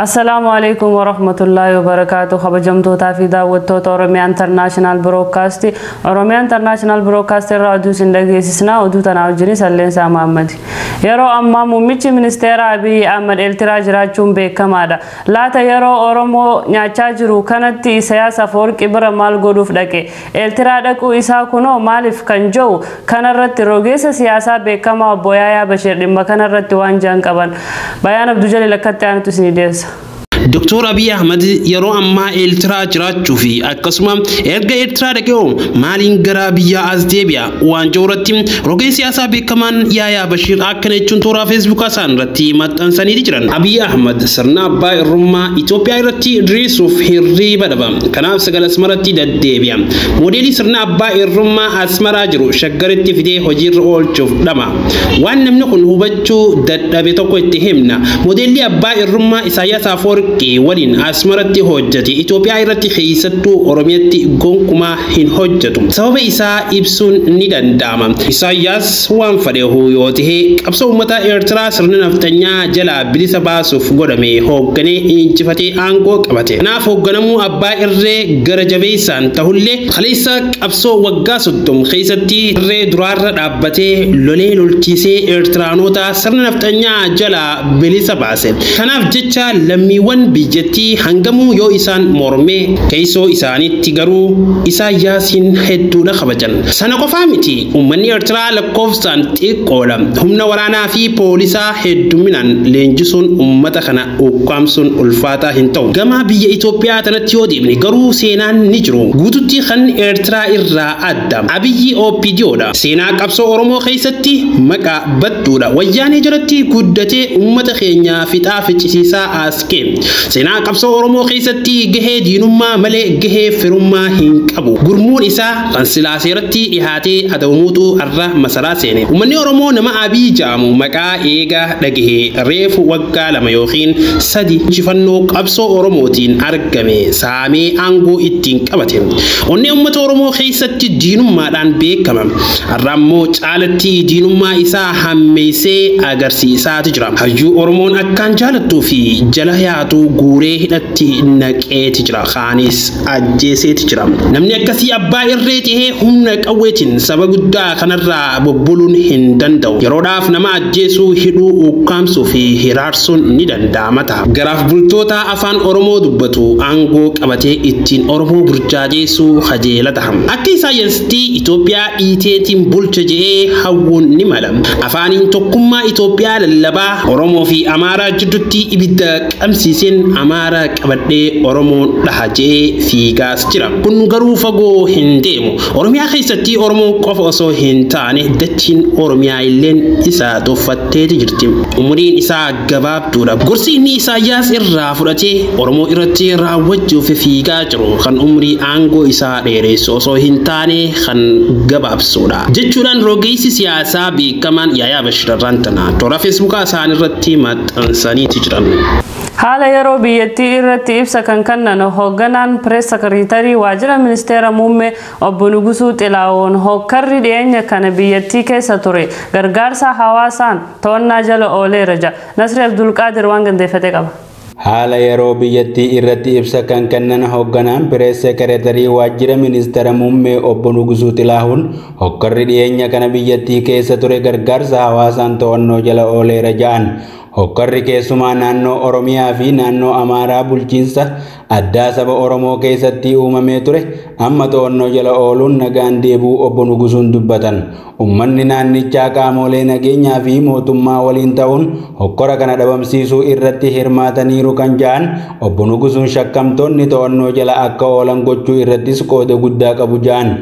Assalamu alaikum wa rahmatullahi wa barakatuh. Khabajamtoota fi daawwattoota Oromiyaa International Broadcast. Oromiyaa International Broadcast irraa oduu isin dhageessisna. Oduu tana wajjin Salleensaa Muhammad. Yeroo ammaa muummichi ministeera Abiy Ahmed Eertiraa jiraachuun beekamaadha. Laata yeroo Oromoo nyaachaa jiru kanatti Isaayyaas Afwerqii bira maal godhuuf dhaqe? Eertiraa dhaquu isaa kunoo maaliif kan jiru? Kanarratti rogeessa siyaasaa beekamaa Obbo Yaayaa Bashir dhimma kanarratti waan jaan qaban. Bayaan Abduu Jalil akkatti aanutu isin dhiyeessa. Dr. Abiy Ahmed yeroo ammaa Eertiraa jiraachuu fi akkasuma erga Eertiraa dhaqee maaliin gara biyya as deebi'a waan jirutti rogeessa siyaasaa beekamaan Yaayaa Bashir akkana jechuun toora Facebook isaan irratti maxxansanii jiran. Abiy Ahmed sirna abbaa irrummaa Itoophiyaa irratti diriirsuuf hirriba dhaba. Kanaaf sagal Asmaratti deddeebi'a. Moodeelii sirna abbaa irrummaa Asmaraa jiru shaggaritti fidee hojiirra oolchuuf dhama. Waan namni kun hubachuu dadhabe tokko itti himna. Moodeelii abbaa irrummaa Isaayyaas Afwerqii waliin Asmaratti hojjete Itoophiyaa irratti keessattuu Oromiyaatti gonkumaa hin hojjetu. Sababa isaa ibsuun ni danda'ama. Isaayyaas waan fedheehu yoo ta'e qabsoo uummata Eertiraa sirna naftanyaa jala bilisa baasuuf godhame hoogganee injifatee aangoo qabate. Kanaaf hoogganamuu abbaa irree gara jabeessaan ta'ullee kaleessa qabsoo waggaa 30 keessatti irree duraarra dhaabbatee lolee lolchiisee Eertiraanota sirna naftanyaa jala bilisa baase. Kanaaf jecha lammiiwwan biyyattii hangamuu yoo isaan mormee keessoo isaaniitti garuu Isaayyaasiin hedduudha kabajan. Sana qofaa miti uummanni Eertiraa lakkoofsaan xiqqoodha. Humna waraanaa fi poolisaa hedduminaan leenjisuun uummata kana ukkaamsuun ulfaataa hin ta'u. Gama biyya Itoophiyaa tanatti yoo deemne garuu seenaan ni jiru. Guututti kan Eertiraa irraa adda. Abiyyi OPDOdha. Seenaa qabsoo Oromoo keessatti maqaa badduudha. Wayyaanee jalatti guddatee uummata keenya fixaa ficcisiisaa askee. Seenaa qabsoo Oromoo keessatti gahee diinummaa malee gahee firummaa hin qabu. Gurmuun isaa kan silaa seeratti dhihaatee adabamuutu arra masaraa seene. Uummanni Oromoo nama Abiy jaamu maqaa eegaa dhagahee reefu waggaa 2 yookiin 3 injifannoo qabsoo Oromootiin argame saamee aangoo ittiin qabate. Onni uummata Oromoo keessatti diinummaadhaan beekama. Arra immoo caalatti diinummaa isaa hammeessee agarsiisaatu jira. Hayyuu Oromoon akkaan jaalattuu fi jala yaatu guuree hidhatti naqeeti jira. Khaanis ajjeeseeti jira. Namni akkasii abbaa irree ta'ee humna qawweetiin saba guddaa kanarraa bobbuluun hin danda'u. Yeroodhaaf nama ajjeesuu, hidhuu, ukkaamsuu fi hiraarsuun ni danda'ama ta'a. Garaaf bultoota afaan Oromoo dubbatu aangoo qabatee ittiin Oromoo burjaajeessuu kajeela ta'a. Akka Isaayyaasitti Itoophiyaa dhiiteetiin bulcha jedhee hawwuun ni mala. Afaaniin tokkummaa Itoophiyaa lallabaa Oromoo fi Amaaraa jidduutti ibidda qabsiiseen Amaaraa qabadhee Oromoon dhaha jedhee fiigaas jira. Kun garuu fagoo hin deemu. Oromiyaa keessatti Oromoo qofa osoo hin taane dachiin Oromiyaa illeen isaa tuffatteeti jirti. Umuriin isaa gabaabduudha. Gorsi inni Isaayyaas irraa fudhatee Oromoo irratti raawwachuuf fiigaa jiru kan umurii aangoo isaa dheeressu osoo hin taane kan gabaabsuudha. Jechuudhaan rogeessi siyaasaa beekamaan Yaayaa Bashir tana toora Feesbuukaa isaan irratti maxxansaniiti jiran. Haala yeroo biyyattii irratti ibsa kan kennan hoogganaan pirees sekreetarii waajjira ministeera muummee obbo Nugusuu Xilaawoon hokkarri dhiyeenya kana biyyattii keessa ture gargaarsa hawaasaan to'annaa jala ooleera jedha. Nasri Abdulqaadir waan gandeeffate qaba. Haala yeroo biyyattii irratti ibsa kan kennan hoogganaan pirees sekreetarii waajjira ministeera muummee obbo Nugusuu Xilaawoon hokkarri dhiyeenya kana biyyattii keessa ture gargaarsa hawaasaan to'annoo jala ooleera jedhan. Hokkarri keessumaa naannoo Oromiyaa fi naannoo Amaaraa bulchiinsa addaa saba Oromoo keessatti uumamee ture amma to'annoo jala ooluun nagaan deebuu obbo Nugusuun dubbatan. Uummanni naannichaa qaamolee nageenyaa fi mootummaa waliin ta'uun hokkora kana dhabamsiisuu irratti hirmaataniiru kan jedhan obbo Nugusuun shakkamtoonni to'annoo jala akka oolan gochuu irrattis qooda guddaa qabu jedhan.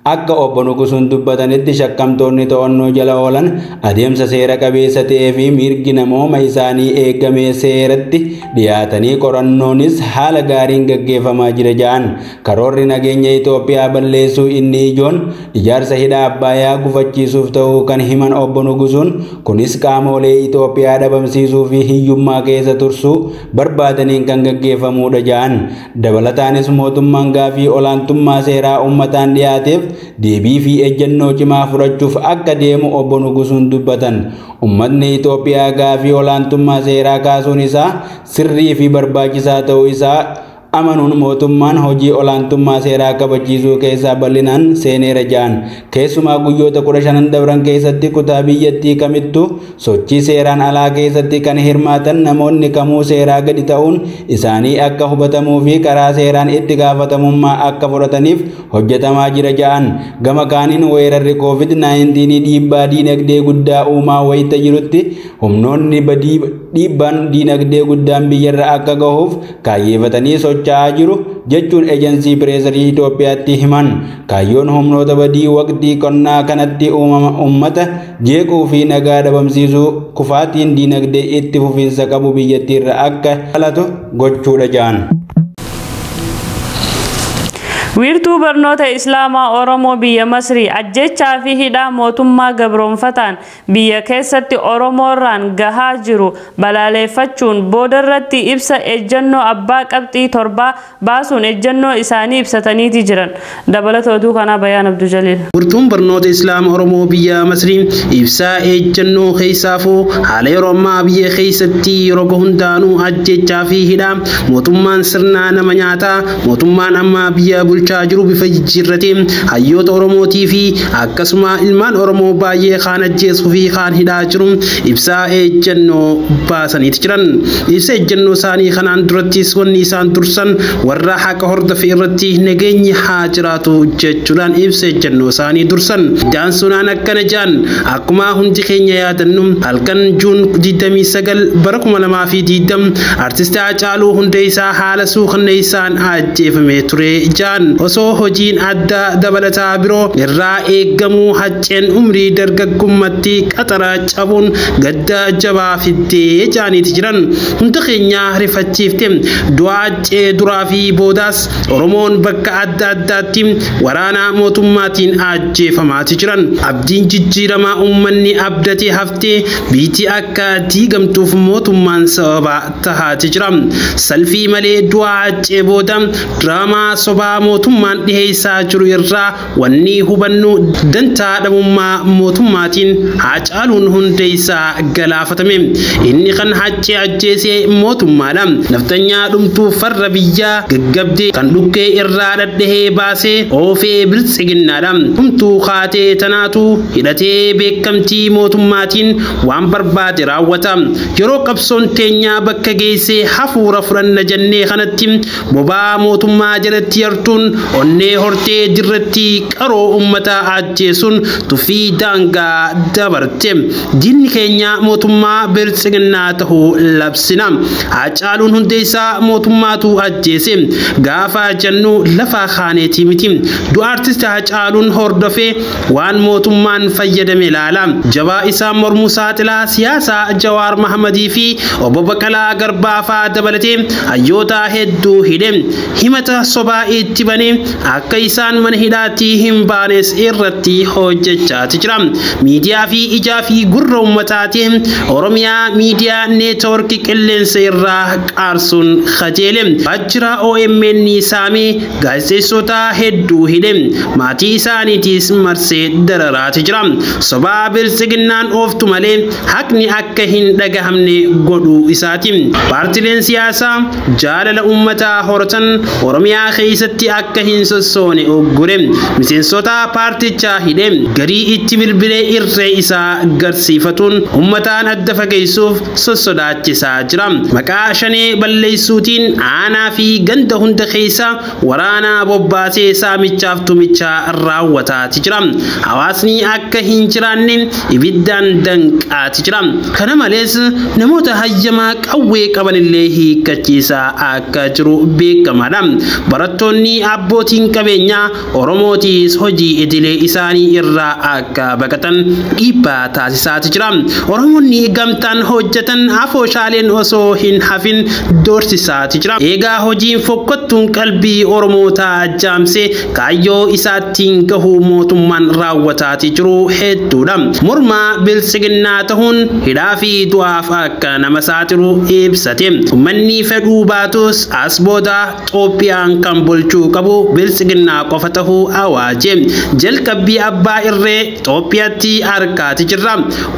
Akka obbo Nugusuun dubbatanitti shakkamtoonni to'annoo jala oolan adeemsa seera qabeessa ta'ee fi mirgi namooma isaanii eegamee seeratti dhiyaatanii qorannoonis haala gaariin gaggeeffamaa jira jedhan. Karoorri nageenya Itoophiyaa balleessuu inni ijoon ijaarsa hidha Abbayyaa gufachiisuuf ta'uu kan himan obbo Nugusuun kunis qaamolee Itoophiyaa dhabamsiisuu fi hiyyummaa keessa tursuu barbaadaniin kan gaggeeffamudha jedhan. Dabalataanis mootummaan gaafii olaantummaa seeraa uummataan dhiyaateef deebii fi ejjennoo cimaa fudhachuuf akka deemu obbo Nugusuun dubbatan. Ummanni Itoophiyaa gaafii olaantummaa seeraa kaasuun isaa sirrii fi barbaachisaa ta'uu isaa amanuun mootummaan hojii olaantummaa seeraa kabachiisuu keessaa bal'inaan seeneera jedhan. Keessumaa guyyoota 15 dabran keessatti kutaa biyyattii kamittuu sochii seeraan alaa keessatti kan hirmaatan namoonni kamuu seeraa gadi ta'uun isaanii akka hubatamuu fi karaa seeraan itti gaafatamummaa akka fudhataniif hojjetamaa jira jedhan. Gama kaaniin weerarri COVID-19 dhiibbaa diinagdee guddaa uumaa wayita jirutti humnoonni dhiibbaan diinagdee guddaan biyyarra akka gahuuf kaayyeeffatanii socho'aa jiru jechuun eejensii pireesarii Itoophiyaatti himan. Kaayyoon humnoota badii waqtii qonnaa kanatti uummata jeequu fi nagaa dhabamsiisuu kufaatiin diinagdee itti fufiinsa qabu biyyattiirra akka dhalatu gochuudha jedhan. Wiirtuu barnoota Islaamaa Oromoo biyya Masrii ajjechaa fi hidhaa mootummaa gabroonfataan biyya keessatti Oromoorraan gahaa jiru balaaleffachuun boodarratti ibsa ejjennoo abbaa qabxii 7 baasuun ejjennoo isaanii ibsataniiti jiran. Dabalata oduu kanaa Bayaan Abduu Jaliil. Wiirtuun barnoota Islaamaa Oromoo biyya Masrii ibsaa ejjennoo keessaafuu haala yeroo ammaa biyya keessatti yeroo hundaanuu ajjechaa fi hidhaa mootummaan sirnaa nama nyaataa mootummaan amma biyya jiru bifa jijjiirratee hayyoota Oromootii fi akkasuma ilmaan Oromoo baay'ee kaan ajjeesuu fi kaan hidhaa jiru ibsaa ejjennoo baasaniiti jiran. Ibsa ejjennoo isaanii kanaan durattis wanni isaan tursan warra haqa hordofee irratti nageenyi haa jiraatu jechuudhaan ibsa ejjennoo isaanii dursan. Daansuunaan akkana jedhan akkuma hundi keenya yaadannu halkan Juun 29 bara 2020 artistii Haacaaluu Hundeessaa haala suukanneessaan ajjeefamee ture jedhan. Osoo hojiin adda dabalataa biroo irraa eegamuu hacceen umrii dargaggummaatti qaxaraa cabuun gadda jabaa fiddee jaaniiti jiran. Hunda keenya rifachiifte du'a haccee duraa fi boodaas Oromoon bakka adda addaatti waraana mootummaatiin ajjeefamaati jiran. Abdiin jijjiiramaa uummanni abdatee haftee biitii akka diigamtuuf mootummaan sababa tahaati jira. Salfii malee du'a haccee booda diraamaa sobaa mootummaan dhiheessaa jiru irraa wanni hubannu dantaa dhabummaa mootummaatiin Haacaaluun Hundeessaa galaafatame. Inni kan haccee ajjeesee mootummaadha. Naftanyaa dhumtuu farra biyyaa gaggabdee kan dhukkee irraa dhadhahee baasee oofee biltsiginnaadha. Dhumtuu kaatee tanaatu hidhatee beekamtii mootummaatiin waan barbaade raawwata. Yeroo qabsoon teenyaa bakka geessee hafuura fudhanna jennee kanatti bobaa mootummaa jalatti yartuun onnee hortee dirratti qaroo ummata ajjeesuun tuffii daangaa dabarte. Diinni keenya mootummaa biltsiginnaa tahuu labsina. Haacaaluun Hundeessaa mootummaatu ajjeese gaafa jennu lafa kaaneetii miti. Du'a artistii Haacaaluun hordofee waan mootummaan fayyadame ilaala. Jabaa isaa mormuu saaxilaa siyaasaa Jawaar Mahammadii fi obbo Baqqalaa Garbaa fa'aa dabalatee hayyoota hedduu hidhe. Himata sobaa itti banee akka isaan mana hidhaatti hin baanes irratti hojjechaati jira. Miidiyaa fi ijaa fi gurra ummataatiin Oromiyaa miidiyaa neetwoorkii qilleensa irraa qaarsuun kajeele. Waajjira OMN saamee gaazexeessota hedduu hidhe. Maatii isaaniitiis marsee dararaati jira. Sobaa biltsiginnaan ooftu malee haqni akka hin dhagahamne godhuu isaati. Paartileen siyaasaa jaalala ummataa horatan Oromiyaa keessatti akka hin sossoone oggure. Miseensota paartichaa hidhe garii itti bilbilee irree isaa garsiifatuun ummataan adda fageessuuf sossodaachisaa jira. Maqaa shanee balleessuutiin aanaa fi ganda hunda keessa waraana bobbaasee saamichaaf tumichaa raawwataati jira. Hawaasni akka hin jiraanne ibiddaan danqaati jira. Kana malees namoota hayyamaa qawwee qabanillee hiikkachiisaa akka jiru beekamaadha. Barattoonni abbootiin qabeenyaa Oromootis hojii idilee isaanii irraa akka baqatan dhiibbaa taasisaati jira. Oromoonni gamtaan hojjetan afooshaaleen osoo hin hafin doorsisaati jira. Eegaa hojiin fokkottuun qalbii Oromootaa jaamsee kaayyoo isaattiin gahuu mootummaan raawwataati jiru hedduudha. Mormaa biltsiginnaa tahuun hidhaa fi du'aaf akka nama saaxilu ibsate. Uummanni fedhuu baatus as booda Itoophiyaan kan bulchuu qabu qabu bilsigina qofatahu awaaje jalqabbii abbaa irree Itoophiyaatti argaati jirra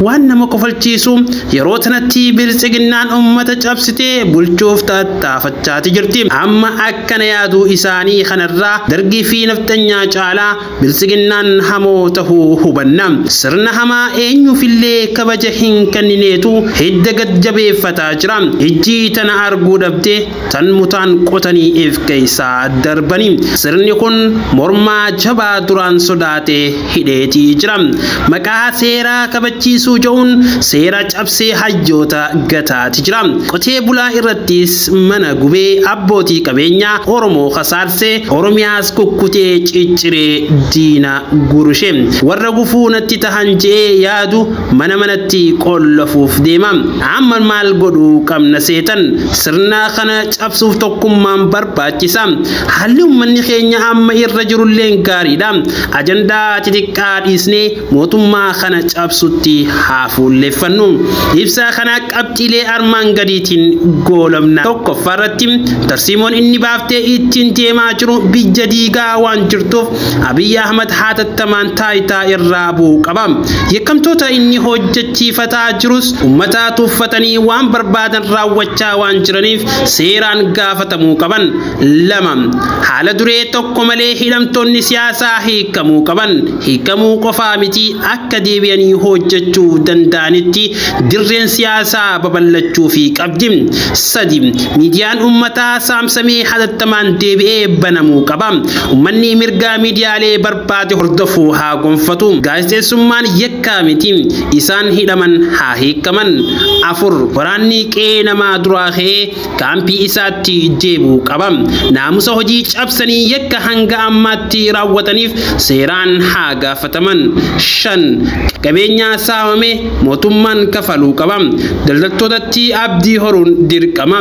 waan nama kofalchiisu yeroo tanatti bilsiginaan ummata cabsitee bulchuuf tattaafachaati jirti amma akkana yaadu isaanii kanarraa dargii fi naftanyaa caalaa bilsiginaan hamoo tahuu hubanna sirna hamaa eenyuufillee kabaja hin kennineetu hidda gad jabeeffataa jira ijji tana arguu dhabde tan mutaan qotanii if keessaa darbanii sirni kun mormaa jabaa duraan sodaate hidheetii jira maqaa seeraa kabachiisuu jechuun seera cabsee hayyoota gataati jira qotee bulaa irrattis mana gubee abbootii qabeenyaa Oromoo khasaarsee Oromiyaas kukkutee cicciree diina gurushe warra gufuunatti tahan jee yaadu mana manatti qollafuuf deema amma maal godhuu qabna seetan sirna kana cabsuuf tokkummaan barbaachisa haalli ummanni keenya amma irra jirullee gaariidha ajandaa xixiqqaa dhiisnee mootummaa kana cabsutti haafuulleeffannu ibsa kana qabxiilee armaan gadiitiin goolamna tokkoffaarratti tarsiimoon inni baaftee ittiin deemaa jiru biyya diigaa waan jirtuuf Abiy Ahmad hatattamaan taayitaa irraa bu'uu qaba yakkamtoota inni hojjechiifataa jirus ummata tuffatanii waan barbaadan raawwachaa waan jiraniif seeraan gaafatamuu qaban lama haala duree tokko malee hidhamtoonni siyaasaa hiikamuu qaban hiikamuu qofaa miti akka deebi'anii hojjechuu danda'anitti dirreen siyaasaa babal'achuu fi qabdi sadi miidiyaan ummataa saamsamee hatattamaan deebi'ee banamuu qaba ummanni mirgaa miidiyaalee barbaade hordofuu haa gonfatu gaazexeessummaan yakkaa miti isaan hidhaman haa hiikaman afur waraanni qe'ee namaa duraa ka'ee kaampii isaatti deebi'uu qaba naamusa hojii cabsanii yakka hanga ammaatti raawwataniif seeraan haa gaafataman shan qabeenya saamame mootummaan kafaluu qaba daldaltootatti abdii horuun dirqama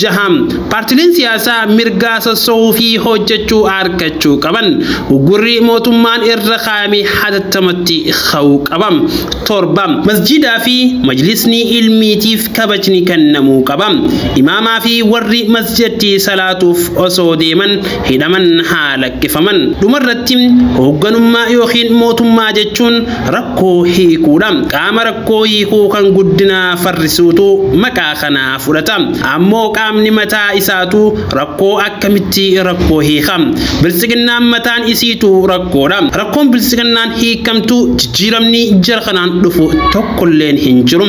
jaha paartileen siyaasaa mirgaa sossoo'uu fi hojjechuu argachuu qaban gurri mootummaan irra kaa'ame hatattamatti ka'uu qaba torba masjidaa fi majlisni ilmiitiif kabajni kennamuu qaba imaamaa fi warri masjidatti salaatuuf osoo deeman hidhaman haa lakkifaman dhumarratti hoogganummaa yookiin mootummaa jechuun rakkoo hiikuudha qaama rakkoo hiikuu kan guddina farrisuutu maqaa kana fudhata ammoo qaamni mataa isaatu rakkoo akkamitti rakkoo hiika bilsiginnaan mataan isiitu rakkoodha rakkoon bilsiginnaan hiikamtu jijjiiramni jara kanaan dhufu tokkolleen hin jiru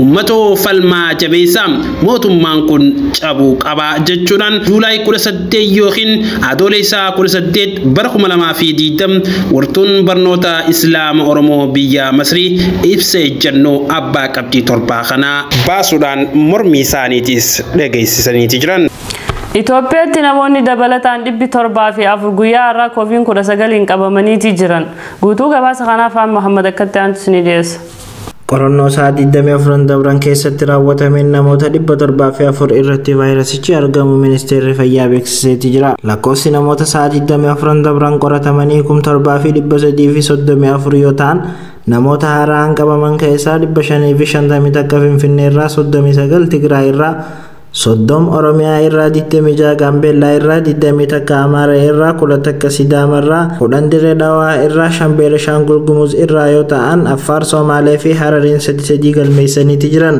ummatoo falmaa jabeessa mootummaan kun cabuu qaba jechuudhaan Juulaay 18 yookiin adoolessa 18 bara 2020 wartuun barnoota Islaama Oromoo biyya Masrii ibsa ejjennoo abbaa qabxii torbaa kana baasuudhaan mormii isaaniitis dhageessisaniiti jiran. Itoophiyaatti namoonni dabalataan 704 guyyaa irraa COVID-19 qabamaniiti jiran. Guutuu gabaasa kanaaf Muhammad akkatti aantu ni dhiyeessa. Qorannoo isaa 24 dabran keessatti raawwatameen namoota 704 irratti vaayirasichi argamu ministeerri fayyaa beeksiseeti jira. Lakkoofsi namoota isaa 24 dabran qoratamanii 7334 yoo ta'an namoota haaraan qabaman keessaa 550 akka Finfinnee irraa 39 Tigraay irraa 30 Oromiyaa irraa 26 Gaambeellaa irraa 20 takka Amaaraa irraa 10 takka Sidaama irraa 10 Dirree Dhawaa irraa 5 Beenishaangul Gumuz irraa yoo ta'an Affaar Somaalee fi Harariin 3 galmeessaniiti jiran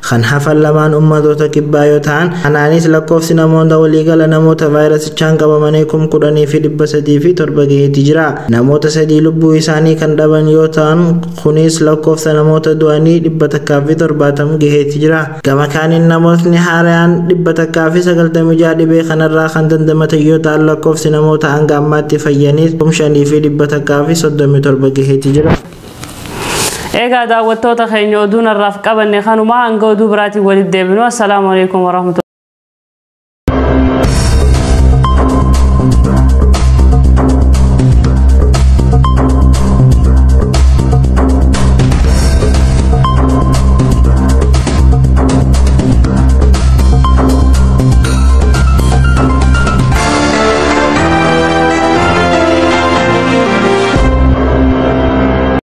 kan hafan lamaan ummatoota kibbaa yoo ta'an kanaanis lakkoofsi namoota waliigala namoota vaayirasichaan qabamanii 10,307 gaheeti jira namoota 3 lubbuu isaanii kan dhaban yoo ta'an kunis lakkoofsa namoota du'anii 170 gaheeti jira gama kaaniin namootni haaraan 196 dhibee kanarraa kan dandamatan yoo ta'an lakkoofsi namoota hanga ammaatti fayyanii 5,137 gaheeti jira. Egaa daawwattoota keenya oduun irraaf qabanne kanuma hanga oduu biraatiin walitti deebinu. Assalaamu alaykum warahmatullahi